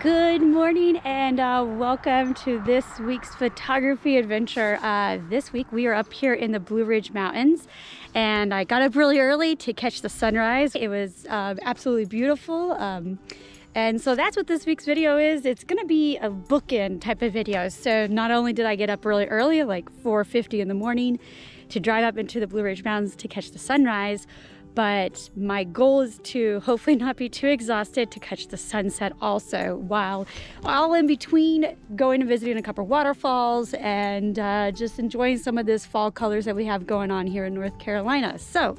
Good morning and welcome to this week's photography adventure. This week we are up here in the Blue Ridge Mountains and I got up really early to catch the sunrise. It was absolutely beautiful. And so that's what this week's video is. It's gonna be a bookend type of video. So not only did I get up really early, like 4:50 in the morning, to drive up into the Blue Ridge Mountains to catch the sunrise, but my goal is to hopefully not be too exhausted to catch the sunset also, while in between going and visiting a couple of waterfalls and just enjoying some of this fall colors that we have going on here in North Carolina. So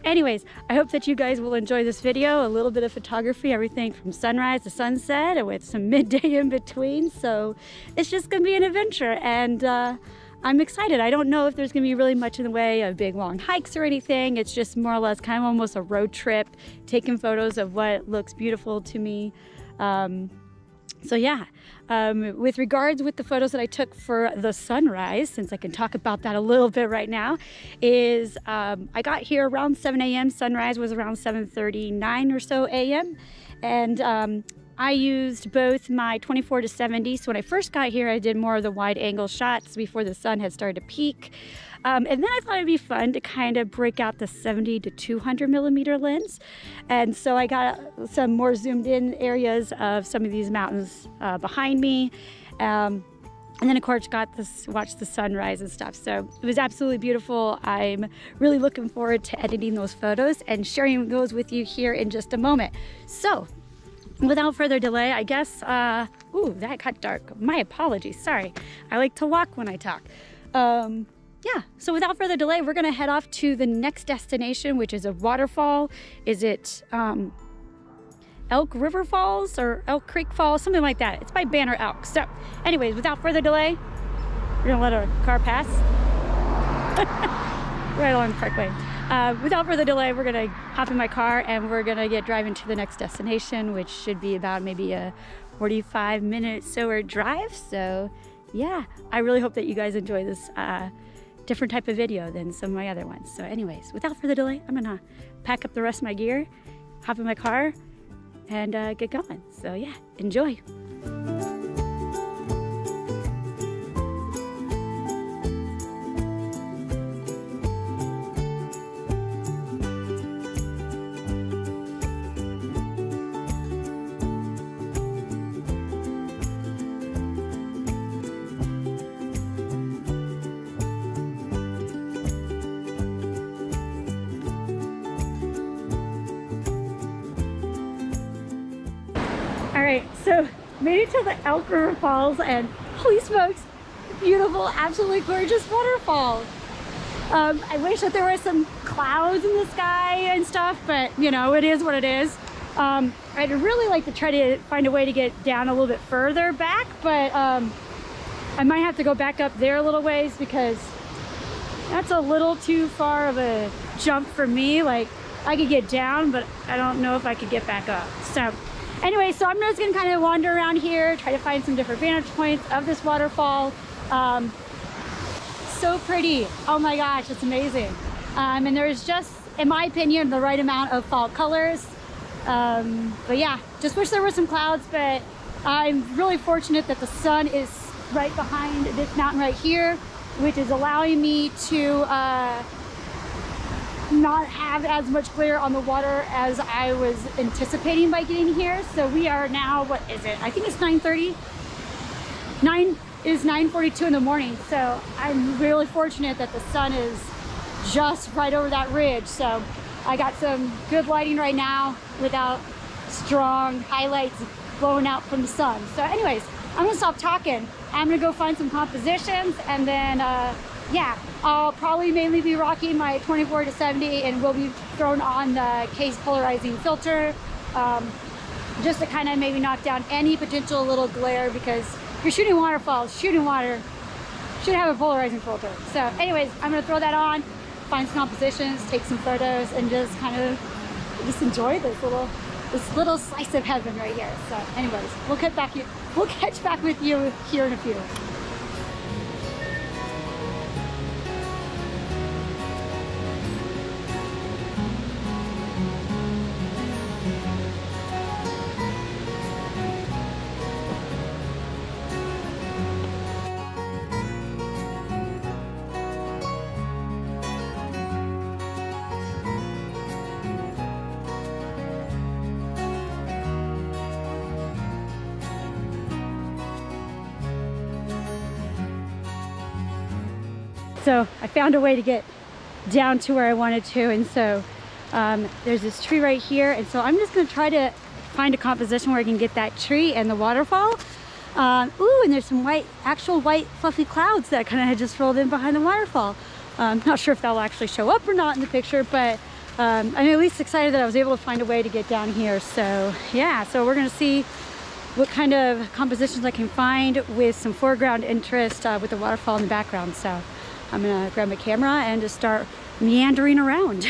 anyways, I hope that you guys will enjoy this video. A little bit of photography, everything from sunrise to sunset, and with some midday in between. So it's just gonna be an adventure, and I'm excited. I don't know if there's gonna be really much in the way of big long hikes or anything. It's just more or less kind of almost a road trip, taking photos of what looks beautiful to me. So yeah, with regards with the photos that I took for the sunrise, since I can talk about that a little bit right now, is I got here around 7 a.m. Sunrise was around 7:39 or so a.m. And I used both my 24 to 70. So when I first got here, I did more of the wide angle shots before the sun had started to peak. And then I thought it'd be fun to kind of break out the 70 to 200 millimeter lens. And so I got some more zoomed in areas of some of these mountains behind me. And then of course got this, watched the sunrise and stuff. So it was absolutely beautiful. I'm really looking forward to editing those photos and sharing those with you here in just a moment. So without further delay, I guess, ooh, that got dark. My apologies, sorry. I like to walk when I talk. Yeah, so without further delay, we're gonna head off to the next destination, which is a waterfall. Is it Elk River Falls or Elk Creek Falls, something like that. It's by Banner Elk. So anyways, without further delay, we're gonna let our car pass. Right along the parkway. Without further delay, we're gonna hop in my car and we're gonna get driving to the next destination, which should be about maybe a 45-minute or drive. So yeah, I really hope that you guys enjoy this different type of video than some of my other ones. So anyways, without further delay, I'm gonna pack up the rest of my gear, hop in my car, and get going. So yeah, enjoy. All right, so made it to the Elk River Falls, and holy smokes, beautiful, absolutely gorgeous waterfall. I wish that there were some clouds in the sky and stuff, but you know, it is what it is. I'd really like to try to find a way to get down a little bit further back, but I might have to go back up there a little ways because that's a little too far of a jump for me. Like, I could get down, but I don't know if I could get back up. So anyway, so I'm just gonna kind of wander around here, try to find some different vantage points of this waterfall. So pretty, oh my gosh, it's amazing. And there's just, in my opinion, the right amount of fall colors. But yeah, just wish there were some clouds, but I'm really fortunate that the sun is right behind this mountain right here, which is allowing me to not have as much glare on the water as I was anticipating by getting here. So we are now, what is it? I think it's 9:30. It is 9:42 in the morning. So I'm really fortunate that the sun is just right over that ridge. So I got some good lighting right now without strong highlights blowing out from the sun. So anyways, I'm gonna stop talking. I'm gonna go find some compositions, and then yeah, I'll probably mainly be rocking my 24 to 70, and we'll be throwing on the Kase polarizing filter, just to kind of maybe knock down any potential little glare, because if you're shooting waterfalls, shooting water should have a polarizing filter. So anyways, I'm gonna throw that on, find some compositions, take some photos, and just kind of just enjoy this little slice of heaven right here. So anyways, we'll catch back with you here in a few. So I found a way to get down to where I wanted to, and so there's this tree right here, and so I'm just going to try to find a composition where I can get that tree and the waterfall. Ooh, and there's some actual white fluffy clouds that kind of had just rolled in behind the waterfall. Not sure if that'll actually show up or not in the picture, but I'm at least excited that I was able to find a way to get down here. So yeah, so we're gonna see what kind of compositions I can find with some foreground interest with the waterfall in the background. So I'm gonna grab my camera and just start meandering around.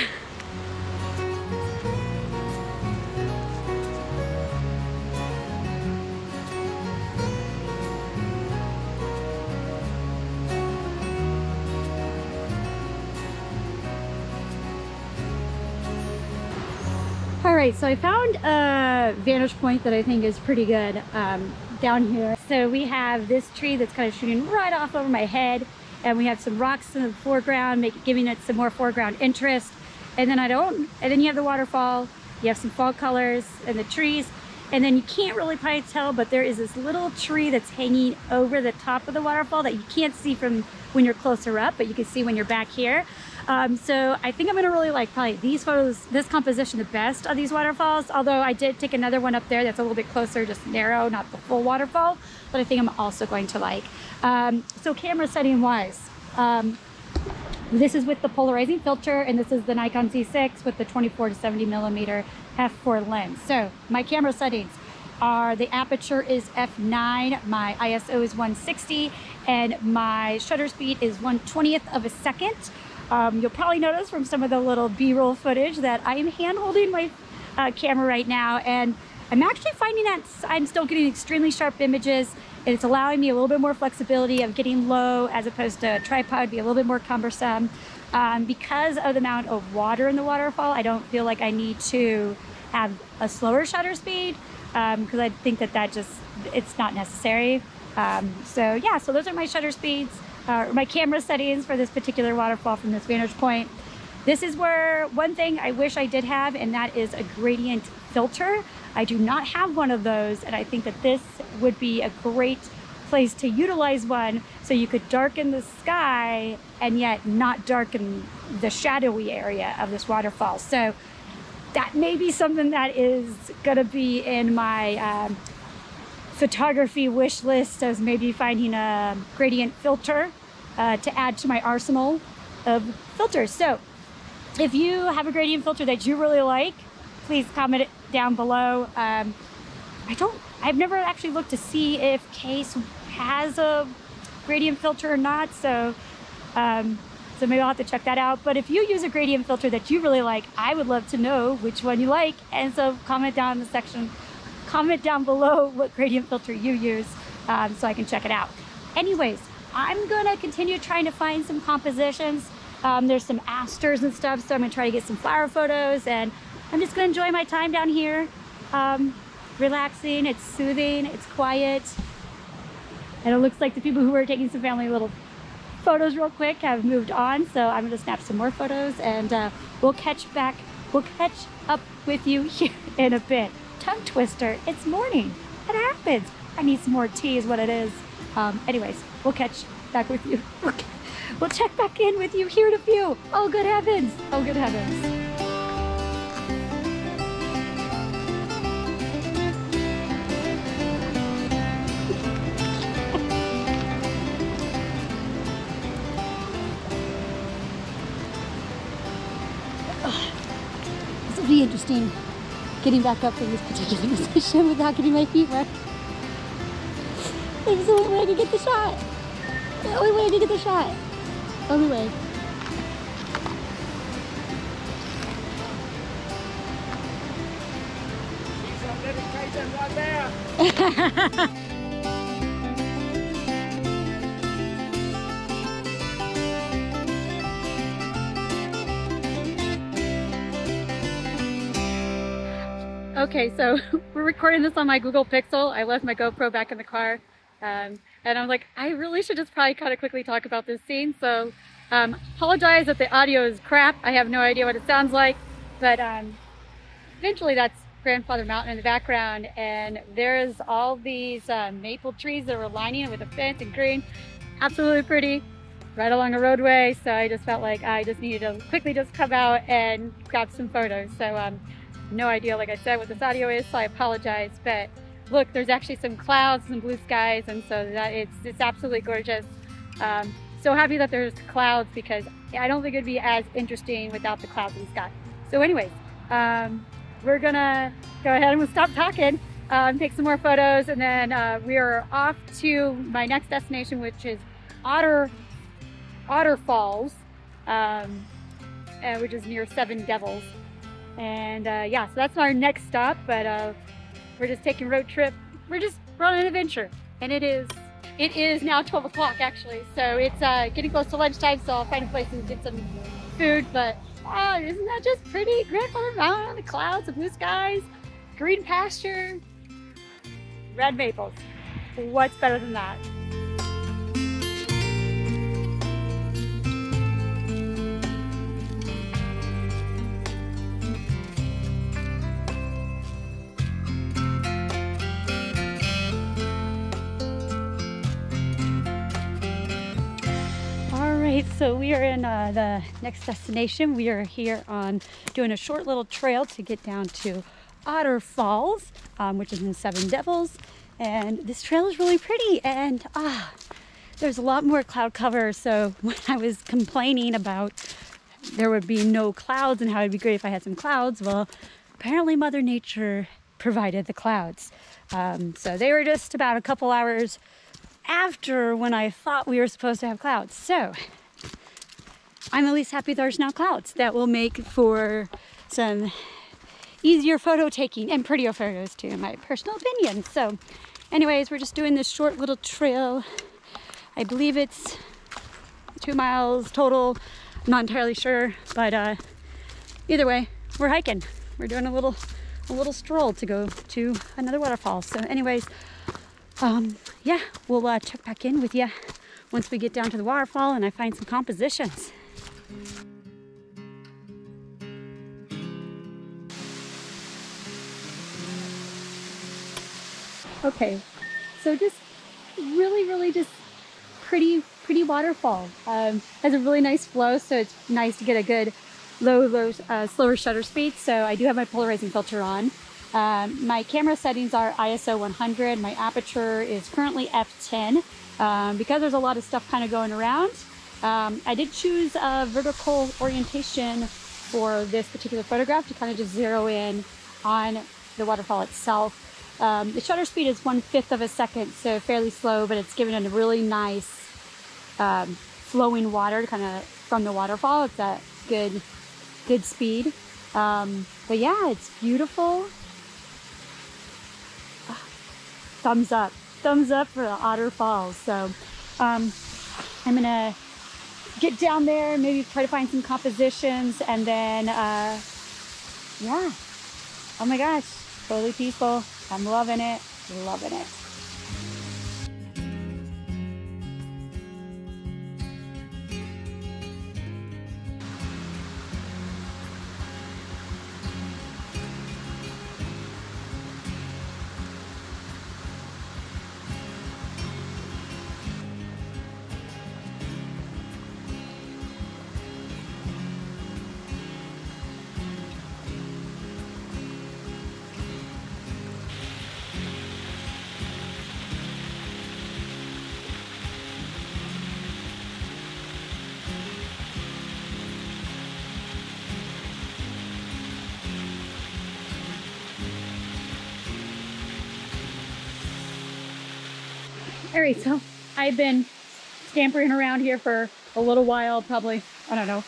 Alright, so I found a vantage point that I think is pretty good down here. So we have this tree that's kind of shooting right off over my head, and we have some rocks in the foreground, giving it some more foreground interest. And then you have the waterfall, you have some fall colors and the trees, and then you can't really probably tell, but there is this little tree that's hanging over the top of the waterfall that you can't see from when you're closer up, but you can see when you're back here. So I think I'm gonna really like probably these photos, this composition the best of these waterfalls, although I did take another one up there that's a little bit closer, just narrow, not the full waterfall, but I think I'm also going to like. So camera setting wise, this is with the polarizing filter, and this is the Nikon Z6 with the 24 to 70 millimeter f4 lens. So my camera settings are, the aperture is f9, my ISO is 160, and my shutter speed is 1/20th of a second. You'll probably notice from some of the little B-roll footage that I am hand holding my camera right now, and I'm actually finding that I'm still getting extremely sharp images, and it's allowing me a little bit more flexibility of getting low as opposed to a tripod be a little bit more cumbersome. Because of the amount of water in the waterfall, I don't feel like I need to have a slower shutter speed, because I think that it's not necessary. So yeah, so those are my shutter speeds. My camera settings for this particular waterfall from this vantage point. This is where one thing I wish I did have, and that is a gradient filter. I do not have one of those, and I think that this would be a great place to utilize one, so you could darken the sky and yet not darken the shadowy area of this waterfall. So that may be something that is gonna be in my photography wish list, as maybe finding a gradient filter to add to my arsenal of filters. So if you have a gradient filter that you really like, please comment it down below. I've never actually looked to see if Kase has a gradient filter or not, so maybe I'll have to check that out. But if you use a gradient filter that you really like, I would love to know which one you like, and so comment down in the section. Comment down below what gradient filter you use, so I can check it out. Anyways, I'm gonna continue trying to find some compositions. There's some asters and stuff, so I'm gonna try to get some flower photos, and I'm just gonna enjoy my time down here. Relaxing, it's soothing, it's quiet. And it looks like the people who were taking some family little photos real quick have moved on, so I'm gonna snap some more photos, and we'll catch up with you here in a bit. Tongue twister, it's morning, it happens. I need some more tea is what it is. Anyways, we'll catch back with you. We'll check back in with you here in a few. Oh good heavens, oh good heavens. This will be interesting, getting back up in this particular position without getting my feet wet. This is the only way I can get the shot. The only way I can get the shot. Only way. See some dedication right there. Okay, so we're recording this on my Google Pixel. I left my GoPro back in the car, and I'm like, I really should just probably kind of quickly talk about this scene. So apologize that the audio is crap. I have no idea what it sounds like, but eventually that's Grandfather Mountain in the background, and there's all these maple trees that were lining it with a fence and green. Absolutely pretty. right along a roadway, so I just felt like I just needed to quickly just come out and grab some photos. So no idea, like I said, what this audio is, so I apologize. But look, there's actually some clouds and blue skies, and so that it's absolutely gorgeous. So happy that there's clouds, because I don't think it'd be as interesting without the clouds in the sky. So anyways, we're gonna go ahead and we'll stop talking, take some more photos, and then we are off to my next destination, which is Otter Falls, which is near Seven Devils. And yeah, so that's our next stop, but we're just taking a road trip. We're on an adventure, and it is now 12 o'clock actually, so it's getting close to lunchtime, so I'll find a place to get some food. But isn't that just pretty? Grandfather Mountain, the clouds, the blue skies, green pasture, red maples. What's better than that? So we are in the next destination. We are here on doing a short little trail to get down to Otter Falls, which is in Seven Devils. And this trail is really pretty, and there's a lot more cloud cover. So when I was complaining about there would be no clouds and how it'd be great if I had some clouds, well, apparently Mother Nature provided the clouds. So they were just about a couple hours after when I thought we were supposed to have clouds. So I'm at least happy there's now clouds. That will make for some easier photo taking and prettier photos too, in my personal opinion. So anyways, we're just doing this short little trail. I believe it's 2 miles total. I'm not entirely sure, but either way, we're hiking. We're doing a little stroll to go to another waterfall. So anyways, yeah, we'll check back in with you once we get down to the waterfall and I find some compositions. Okay, so just really just pretty waterfall. Has a really nice flow, so it's nice to get a good slower shutter speed. So I do have my polarizing filter on. My camera settings are ISO 100. My aperture is currently f10 because there's a lot of stuff kind of going around. I did choose a vertical orientation for this particular photograph to kind of just zero in on the waterfall itself. The shutter speed is 1/5 of a second, so fairly slow, but it's giving it a really nice flowing water kind of from the waterfall. It's that good speed. But yeah, it's beautiful. Thumbs up for the Otter Falls. So I'm gonna get down there, maybe try to find some compositions, and then yeah, oh my gosh, totally peaceful. I'm loving it. All right, so I've been scampering around here for a little while, probably, I don't know,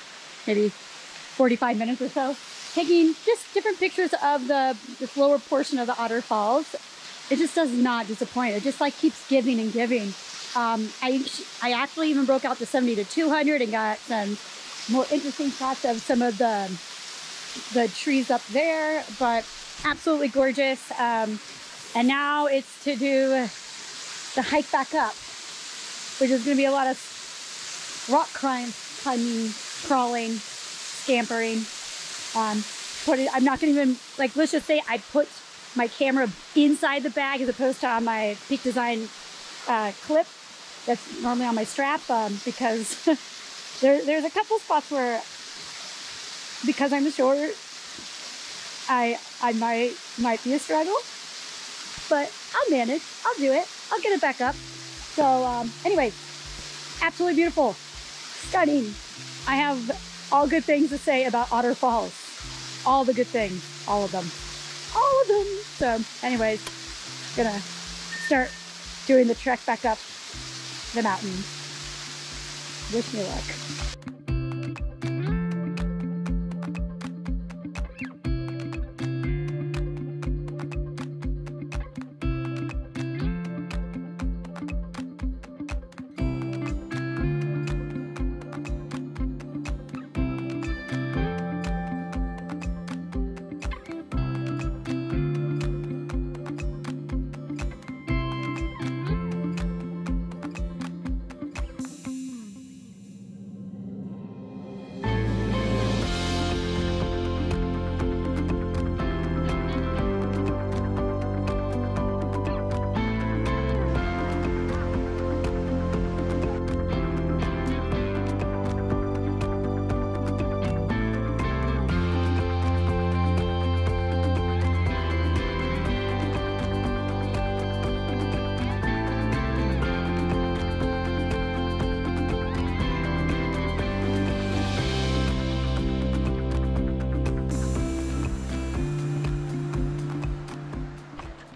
maybe 45 minutes or so, taking just different pictures of this lower portion of the Otter Falls. It just does not disappoint. It just like keeps giving and giving. I actually even broke out to 70 to 200 and got some more interesting shots of some of the trees up there, but absolutely gorgeous. And now it's to do the hike back up, which is going to be a lot of rock climbing, crawling, scampering. I'm not going to even, like, let's just say I put my camera inside the bag as opposed to on my Peak Design clip. that's normally on my strap because there's a couple spots where, because I'm short, I might be a struggle, but I'll manage. I'll do it. I'll get it back up. So anyway, absolutely beautiful, stunning. I have all good things to say about Otter Falls. All the good things, all of them. All of them. So anyways, gonna start doing the trek back up the mountain. Wish me luck.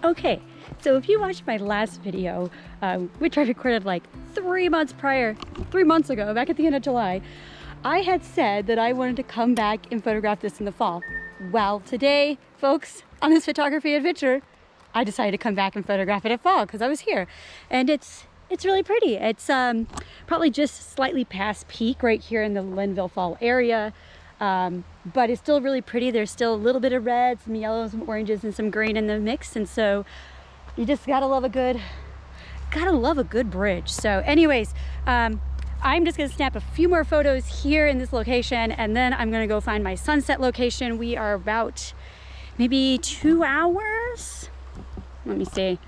Okay, so if you watched my last video, which I recorded like 3 months ago, back at the end of July, I had said that I wanted to come back and photograph this in the fall. Well, today, folks, on this photography adventure, I decided to come back and photograph it at fall because I was here. And it's really pretty. It's probably just slightly past peak right here in the Linville Falls area. But it's still really pretty. There's still a little bit of red, some yellows, some oranges, and some green in the mix. And so you just gotta love a good bridge. So anyways, I'm just gonna snap a few more photos here in this location, and then I'm gonna go find my sunset location. We are about maybe 2 hours. Let me see.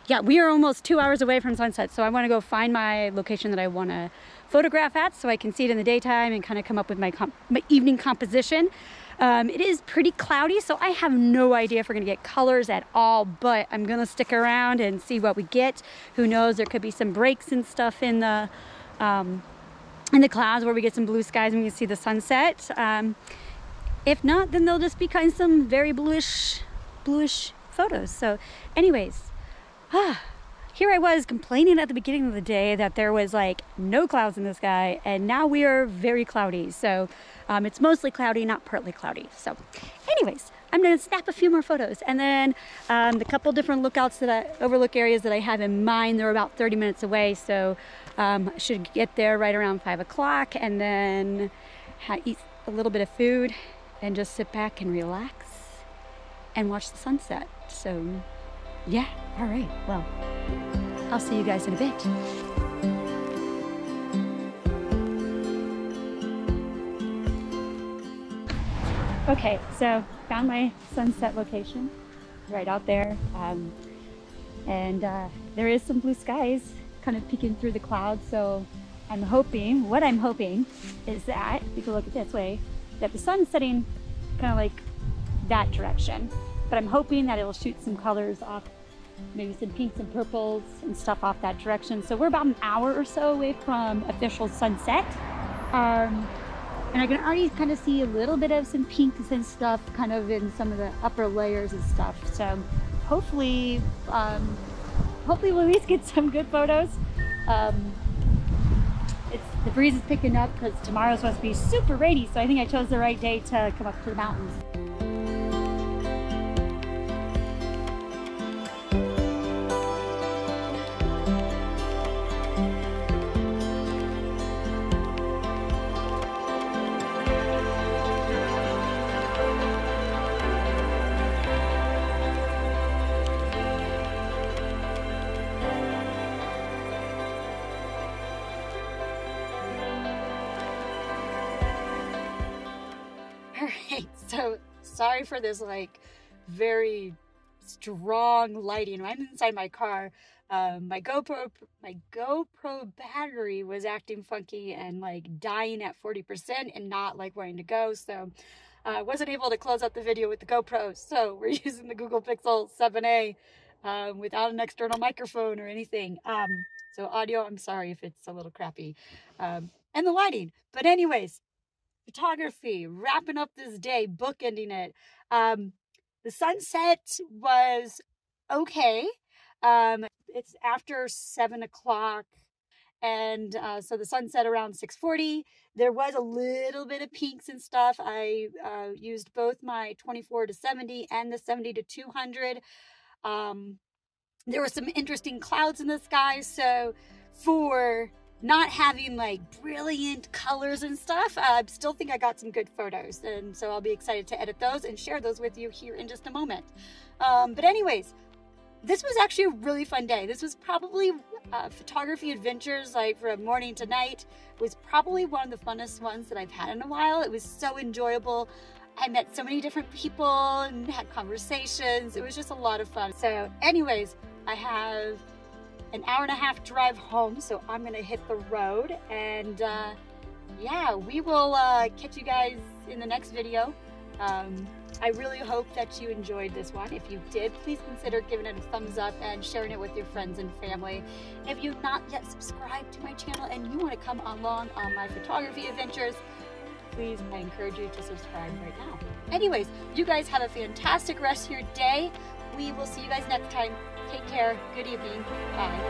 Yeah, we are almost 2 hours away from sunset. So I wanna go find my location that I wanna photograph at so I can see it in the daytime and kind of come up with my evening composition. It is pretty cloudy, so I have no idea if we're gonna get colors at all, but I'm gonna stick around and see what we get. Who knows, there could be some breaks and stuff in the clouds where we get some blue skies and we can see the sunset. If not, then they'll just be kind of some very bluish photos. So anyways, here I was complaining at the beginning of the day that there was like no clouds in the sky, and now we are very cloudy. So it's mostly cloudy, not partly cloudy. So anyways, I'm gonna snap a few more photos, and then the couple different overlook areas that I have in mind, they're about 30 minutes away. So I should get there right around 5 o'clock, and then eat a little bit of food and just sit back and relax and watch the sunset. So yeah, all right, well, I'll see you guys in a bit. Okay, so found my sunset location right out there. And there is some blue skies kind of peeking through the clouds. So what I'm hoping is that, if you can look at this way, that the sun's setting kind of like that direction. But I'm hoping that it will shoot some colors off, maybe some pinks and purples and stuff off that direction. So we're about an hour or so away from official sunset. And I can already kind of see a little bit of some pinks and stuff kind of in some of the upper layers and stuff. So hopefully we'll at least get some good photos. The breeze is picking up because tomorrow's supposed to be super rainy. So I think I chose the right day to come up to the mountains. Alright, so sorry for this like very strong lighting. I'm inside my car. My GoPro battery was acting funky and like dying at 40% and not like wanting to go. So I wasn't able to close out the video with the GoPro. So we're using the Google Pixel 7a without an external microphone or anything. So audio, I'm sorry if it's a little crappy. And the lighting. But anyways, photography, wrapping up this day, bookending it. The sunset was okay. It's after 7 o'clock, and so the sunset around 6:40. There was a little bit of peaks and stuff. I used both my 24 to 70 and the 70 to 200. There were some interesting clouds in the sky, so for not having like brilliant colors and stuff, I still think I got some good photos, and so I'll be excited to edit those and share those with you here in just a moment. But anyways, this was actually a really fun day. This was probably photography adventures, like from morning to night, was probably one of the funnest ones that I've had in a while. It was so enjoyable. I met so many different people and had conversations. It was just a lot of fun. So anyways, I have an hour-and-a-half drive home, so I'm gonna hit the road, and yeah, we will catch you guys in the next video. I really hope that you enjoyed this one. If you did, please consider giving it a thumbs up and sharing it with your friends and family. If you've not yet subscribed to my channel and you want to come along on my photography adventures, please, I encourage you to subscribe right now. Anyways, you guys have a fantastic rest of your day. We will see you guys next time. Take care. Good evening. Bye.